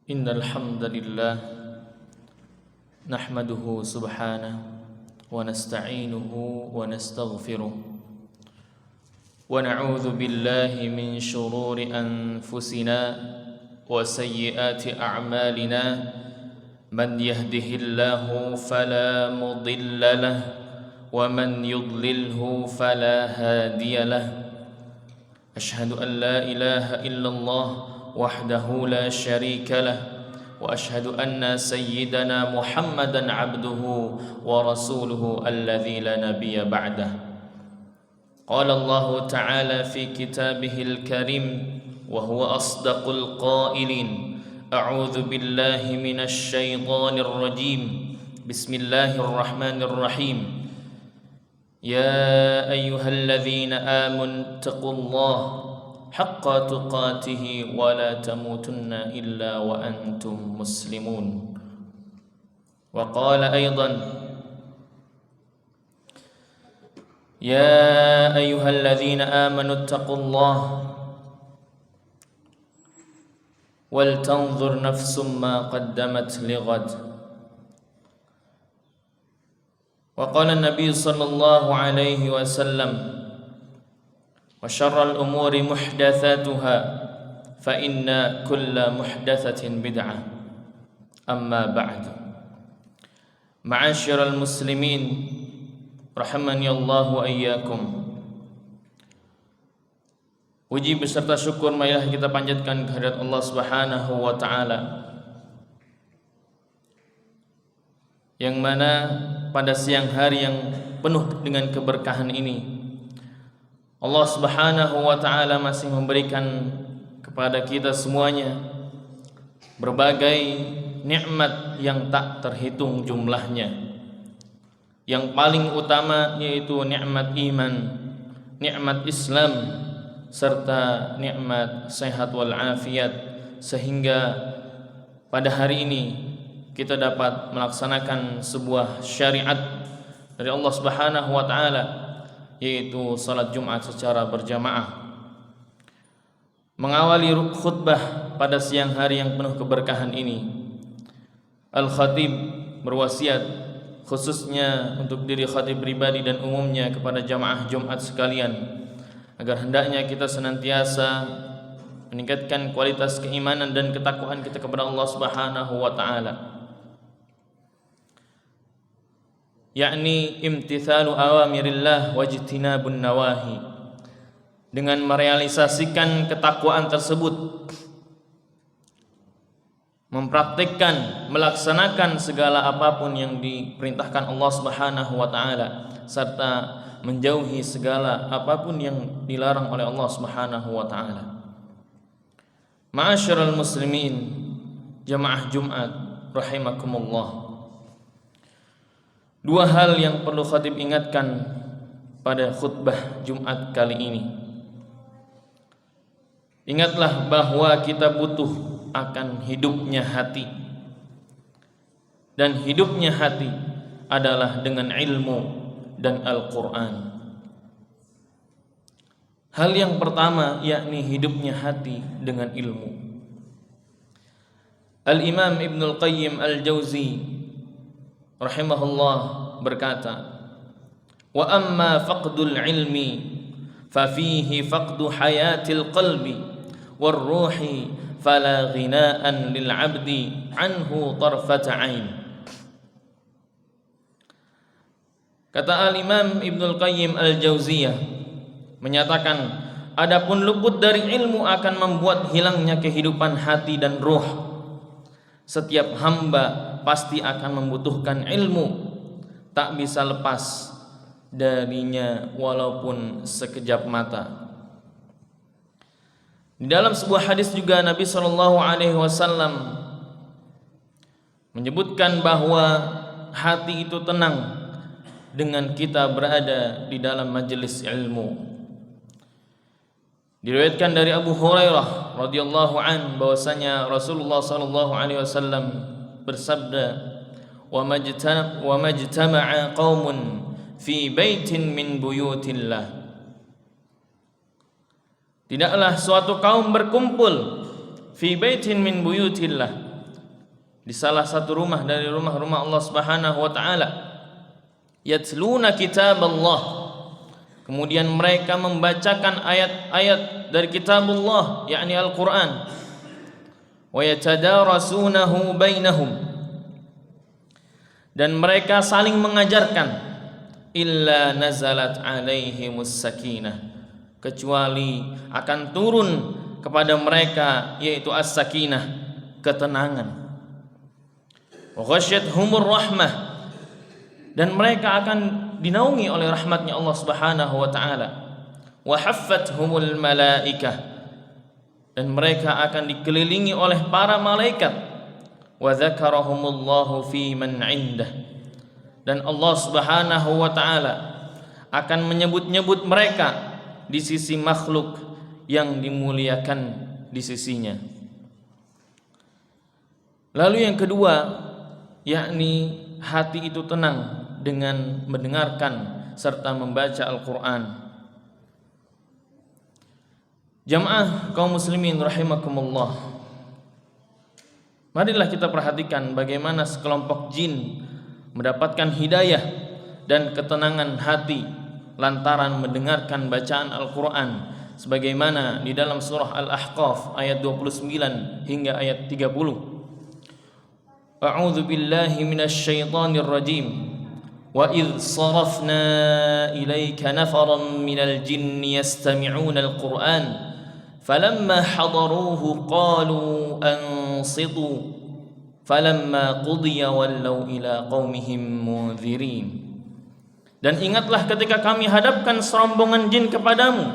إن الحمد لله نحمده سبحانه ونستعينه ونستغفره ونعوذ بالله من شرور أنفسنا وسيئات أعمالنا من يهده الله فلا مضل له ومن يضلله فلا هادي له أشهد أن لا إله إلا الله وحده لا شريك له وأشهد أن سيدنا محمدا عبده ورسوله الذي لا نبي بعده قال الله تعالى في كتابه الكريم وهو أصدق القائلين أعوذ بالله من الشيطان الرجيم بسم الله الرحمن الرحيم يا أيها الذين آمنوا اتقوا الله حق تقاته ولا تموتن إلا وأنتم مسلمون وقال أيضا يا أيها الذين آمنوا اتقوا الله ولتنظر نفس ما قدمت لغد وقال النبي صلى الله عليه وسلم وشر الأمور محدثاتها فإن كل محدثة بدعة أما بعد معاشر المسلمين rahimani Allah wa iyyakum. Puji beserta syukur marilah kita panjatkan kehadirat Allah Subhanahu wa taala, yang mana pada siang hari yang penuh dengan keberkahan ini Allah Subhanahu wa taala masih memberikan kepada kita semuanya berbagai nikmat yang tak terhitung jumlahnya. Yang paling utama yaitu nikmat iman, nikmat Islam, serta nikmat sehat wal afiat, sehingga pada hari ini kita dapat melaksanakan sebuah syariat dari Allah Subhanahu wa taala, yaitu salat Jumat secara berjamaah. Mengawali khutbah pada siang hari yang penuh keberkahan ini, Al-Khatib berwasiat khususnya untuk diri khatib pribadi dan umumnya kepada jamaah Jumat sekalian, agar hendaknya kita senantiasa meningkatkan kualitas keimanan dan ketakwaan kita kepada Allah Subhanahu wa taala, yakni imtithalu awamirillah wajtinabun nawahi. Dengan merealisasikan ketakwaan tersebut, mempraktikkan, melaksanakan segala apapun yang diperintahkan Allah Subhanahu wa taala, serta menjauhi segala apapun yang dilarang oleh Allah Subhanahu wa taala. Ma'asyiral muslimin, jamaah Jumat rahimakumullah. Dua hal yang perlu khatib ingatkan pada khutbah Jumat kali ini. Ingatlah bahwa kita butuh akan hidupnya hati, dan hidupnya hati adalah dengan ilmu dan Al-Quran. Hal yang pertama yakni hidupnya hati dengan ilmu. Al-Imam Ibnul Qayyim Al-Jauzi rahimahullah berkata, wa amma faqdul ilmi fafihi faqdu hayatil qalbi warruhi fala ghinaan lil 'abdi anhu tarfata 'ain. Kata Al-Imam Ibnul Qayyim Al-Jauziyah menyatakan, adapun luput dari ilmu akan membuat hilangnya kehidupan hati dan ruh. Setiap hamba pasti akan membutuhkan ilmu, tak bisa lepas darinya walaupun sekejap mata. Di dalam sebuah hadis juga Nabi SAW menyebutkan bahwa hati itu tenang dengan kita berada di dalam majelis ilmu. Diriwayatkan dari Abu Hurairah radhiyallahu an bahwasanya Rasulullah SAW bersabda, wa majtama'a qaumun fi baitin min buyutillah. Tidaklah suatu kaum berkumpul fi baitin min buyutillah, di salah satu rumah dari rumah-rumah Allah Subhanahu wa taala. Yatluna kitab Allah. Kemudian mereka membacakan ayat-ayat dari kitabullah, yakni Al-Qur'an. Wa yatadarasunahu bainahum. Dan mereka saling mengajarkan. Illa nazalat alaihimus sakinah, kecuali akan turun kepada mereka yaitu as-sakinah, ketenangan. Wa ghasyiyatuhumur rahmah, dan mereka akan dinaungi oleh rahmatnya Allah Subhanahu wa taala. Wa haffathumul malaikah, dan mereka akan dikelilingi oleh para malaikat. Wa dzakarahumullahu fi man 'indah, dan Allah Subhanahu wa taala akan menyebut-nyebut mereka di sisi makhluk yang dimuliakan di sisinya. Lalu yang kedua, yakni hati itu tenang dengan mendengarkan serta membaca Al-Qur'an. Jamaah kaum muslimin rahimakumullah, marilah kita perhatikan bagaimana sekelompok jin mendapatkan hidayah dan ketenangan hati lantaran mendengarkan bacaan Al-Qur'an, sebagaimana di dalam surah Al-Ahqaf ayat 29 hingga ayat 30. A'udzu billahi minasy syaithanir rajim. Wa idz sarafna ilaika nafaran minal jinni yastami'una al-Qur'an falamma hadaruhu qalu ansitu falamma qudiya wallaw ila qaumihim munzirin. Dan ingatlah ketika kami hadapkan serombongan jin kepadamu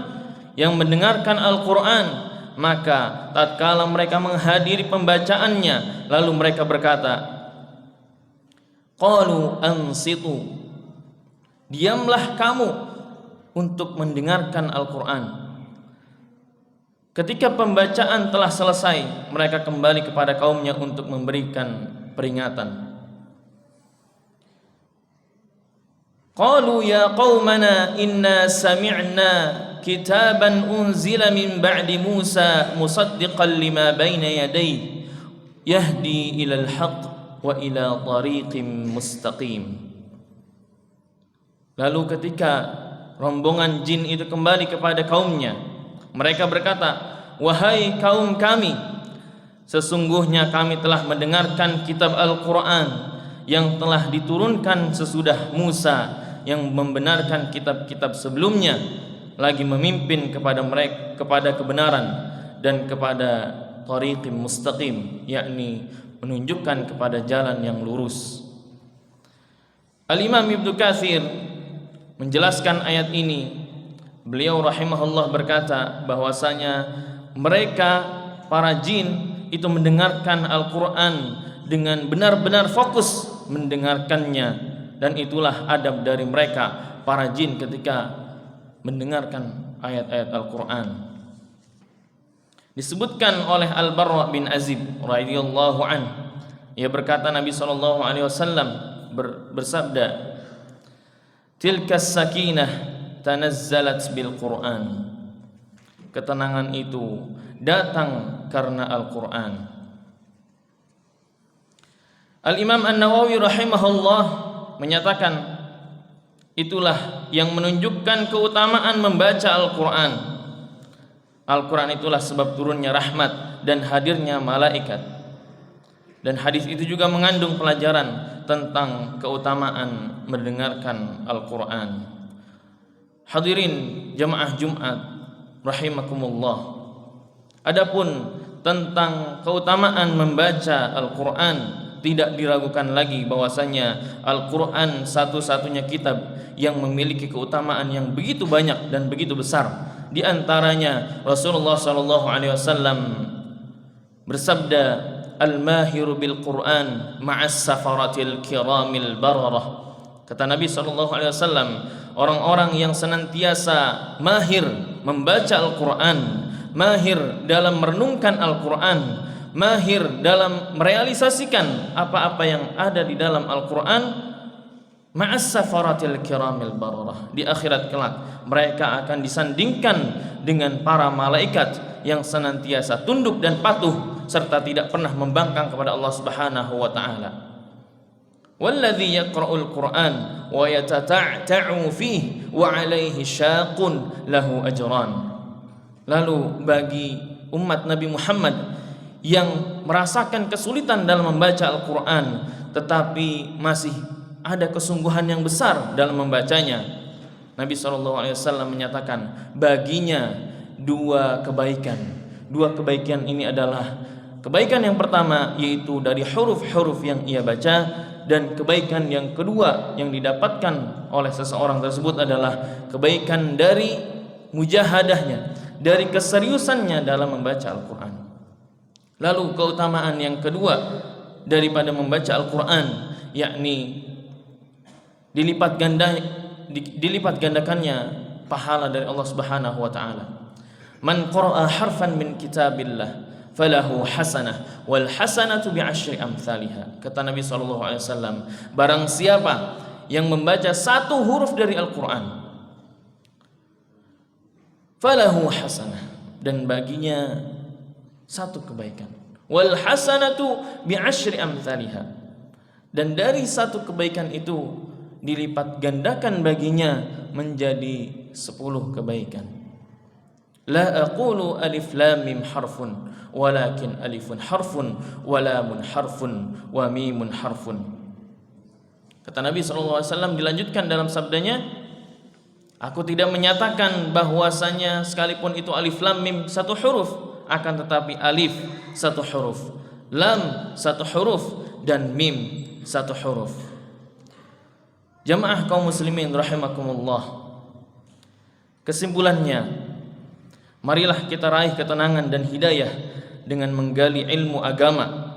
yang mendengarkan Al-Qur'an, maka tatkala mereka menghadiri pembacaannya lalu mereka berkata, qalu ansitu, diamlah kamu untuk mendengarkan Al-Qur'an. Ketika pembacaan telah selesai, mereka kembali kepada kaumnya untuk memberikan peringatan. Qalu ya qaumana inna sami'na kitaban unzila min ba'di Musa musaddiqan lima baina yadayhi yahdi ilal haqq wa ila tariqim mustaqim. Lalu ketika rombongan jin itu kembali kepada kaumnya, mereka berkata, wahai kaum kami, sesungguhnya kami telah mendengarkan kitab Al-Qur'an yang telah diturunkan sesudah Musa, yang membenarkan kitab-kitab sebelumnya, lagi memimpin kepada mereka kepada kebenaran dan kepada tariqim mustaqim, yakni menunjukkan kepada jalan yang lurus. Al-Imam Ibnu Katsir menjelaskan ayat ini. Beliau rahimahullah berkata bahwasanya mereka para jin itu mendengarkan Al-Qur'an dengan benar-benar fokus mendengarkannya, dan itulah adab dari mereka para jin ketika mendengarkan ayat-ayat Al-Qur'an. Disebutkan oleh Al-Barra bin Azib radhiyallahu an, ia berkata Nabi sallallahu alaihi wasallam bersabda, tilkas sakinah tanazzalat bil Qur'an, ketenangan itu datang karena Al-Qur'an. Al-Imam An-Nawawi rahimahullah menyatakan, itulah yang menunjukkan keutamaan membaca Al-Qur'an. Al-Qur'an itulah sebab turunnya rahmat dan hadirnya malaikat. Dan hadis itu juga mengandung pelajaran tentang keutamaan mendengarkan Al-Qur'an. Hadirin jamaah Jumat rahimakumullah, adapun tentang keutamaan membaca Al-Qur'an, tidak diragukan lagi bahwasanya Al-Qur'an satu-satunya kitab yang memiliki keutamaan yang begitu banyak dan begitu besar. Di antaranya Rasulullah sallallahu alaihi wasallam bersabda, al-mahiru bil Qur'an ma'as safaratil kiramil bararah. Kata Nabi sallallahu alaihi wasallam, orang-orang yang senantiasa mahir membaca Al-Qur'an, mahir dalam merenungkan Al-Qur'an, mahir dalam merealisasikan apa-apa yang ada di dalam Al-Qur'an, ma'as safaratil kiramil bararah. Di akhirat kelak mereka akan disandingkan dengan para malaikat yang senantiasa tunduk dan patuh serta tidak pernah membangkang kepada Allah Subhanahu wa taala. Walladzi yaqra'ul Qur'an wa yatata'u fihi wa 'alaihi syaqun lahu ajran. Lalu bagi umat Nabi Muhammad yang merasakan kesulitan dalam membaca Al-Qur'an tetapi masih ada kesungguhan yang besar dalam membacanya, Nabi SAW menyatakan baginya dua kebaikan. Dua kebaikan ini adalah kebaikan yang pertama yaitu dari huruf-huruf yang ia baca, dan kebaikan yang kedua yang didapatkan oleh seseorang tersebut adalah kebaikan dari mujahadahnya, dari keseriusannya dalam membaca Al-Quran. Lalu keutamaan yang kedua daripada membaca Al-Quran yakni dilipat gandakannya pahala dari Allah Subhanahu wa taala. Man qara'a harfan min kitabillah falahu hasanah wal hasanatu bi'asyri amsalha. Kata Nabi SAW, barang siapa yang membaca satu huruf dari Al-Qur'an, falahu hasanah, dan baginya satu kebaikan, wal hasanatu bi'asyri amsalha, dan dari satu kebaikan itu dilipat gandakan baginya menjadi 10 kebaikan. La aqulu alif lam mim harfun walakin alifun harfun wa lamun harfun wa mimun harfun. Kata Nabi SAW dilanjutkan dalam sabdanya, aku tidak menyatakan bahwasanya sekalipun itu alif lam mim satu huruf, akan tetapi alif satu huruf, lam satu huruf, dan mim satu huruf. Jamaah kaum muslimin rahimakumullah, kesimpulannya, marilah kita raih ketenangan dan hidayah dengan menggali ilmu agama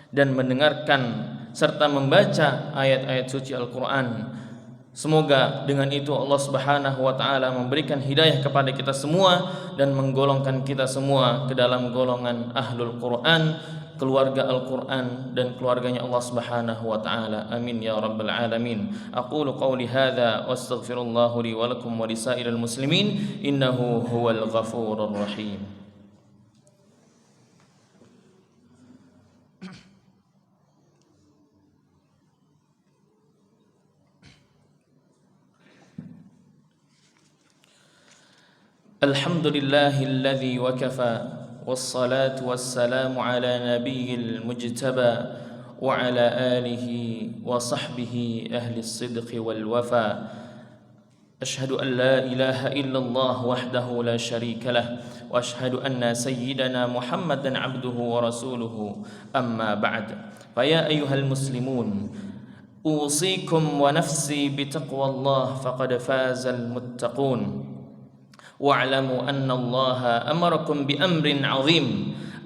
dan mendengarkan serta membaca ayat-ayat suci Al-Quran. Semoga dengan itu Allah Subhanahu wa taala memberikan hidayah kepada kita semua dan menggolongkan kita semua ke dalam golongan Ahlul Quran, keluarga Al-Quran dan keluarganya Allah Subhanahu wa taala. Amin ya rabbal alamin. Aqulu qawli hadza wa astaghfirullahu li wa lakum wa lisairil muslimin innahu huwal ghafurur rahim. Alhamdulillahilladzi wa kafa والصلاة والسلام على نبي المجتبى وعلى آله وصحبه أهل الصدق والوفاء. أشهد أن لا إله إلا الله وحده لا شريك له وأشهد أن سيدنا محمدا عبده ورسوله. أما بعد، فيا أيها المسلمون، أوصيكم ونفسي بتقوى الله فقد فاز المتقون. واعلموا أن الله أمركم بأمر عظيم،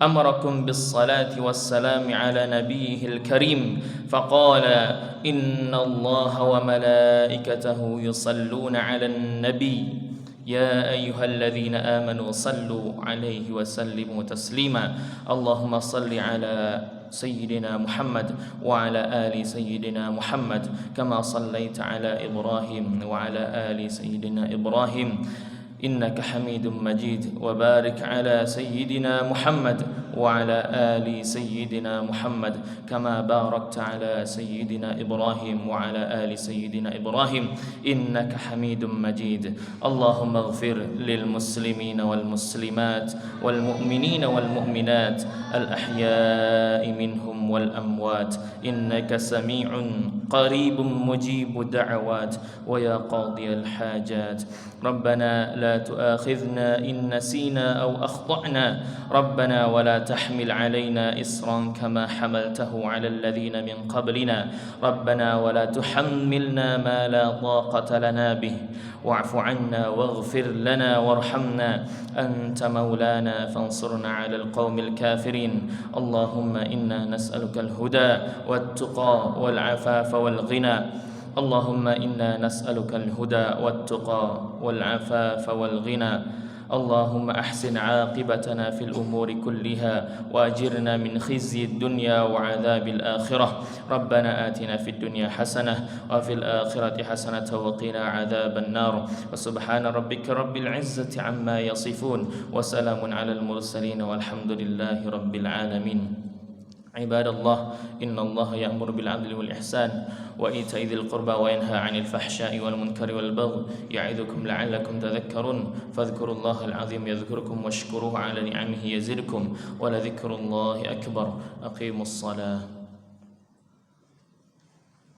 أمركم بالصلاة والسلام على نبيه الكريم، فقال إن الله وملائكته يصلون على النبي يا أيها الذين آمنوا صلوا عليه وسلموا تسليما. اللهم صل على سيدنا محمد وعلى آل سيدنا محمد كما صليت على إبراهيم وعلى آل سيدنا إبراهيم إنك حميد مجيد. وبارك على سيدنا محمد وعلى آل سيدنا محمد كما باركت على سيدنا إبراهيم وعلى آل سيدنا إبراهيم إنك حميد مجيد. اللهم اغفر للمسلمين والمسلمات والمؤمنين والمؤمنات الأحياء منهم والأموات إنك سميع قريب مجيب الدعوات ويا قاضي الحاجات. ربنا لا تؤاخذنا إن نسينا أو أخطأنا، ربنا ولا تحمل علينا إصرا كما حملته على الذين من قبلنا، ربنا ولا تحملنا ما لا طاقة لنا به، واعف عنا واغفر لنا وارحمنا، أنت مولانا فانصرنا على القوم الكافرين. اللهم إنا نسألك الهدى والتقى والعفاف والغنى. اللهم إنا نسألك الهدى والتقى والعفاف والغنى. اللهم أحسن عاقبتنا في الأمور كلها وأجرنا من خزي الدنيا وعذاب الآخرة ربنا آتنا في الدنيا حسنة وفي الآخرة حسنة وقنا عذاب النار وسبحان ربك رب العزة عما يصفون وسلام على المرسلين والحمد لله رب العالمين عباد الله إن الله يأمر بالعدل والإحسان وإيتاء ذي القربى وينهى عن الفحشاء والمنكر والبغي يعظكم لعلكم تذكرون فاذكروا الله العظيم يذكركم واشكروه على نعمه يزدكم ولذكر الله أكبر أقيموا الصلاة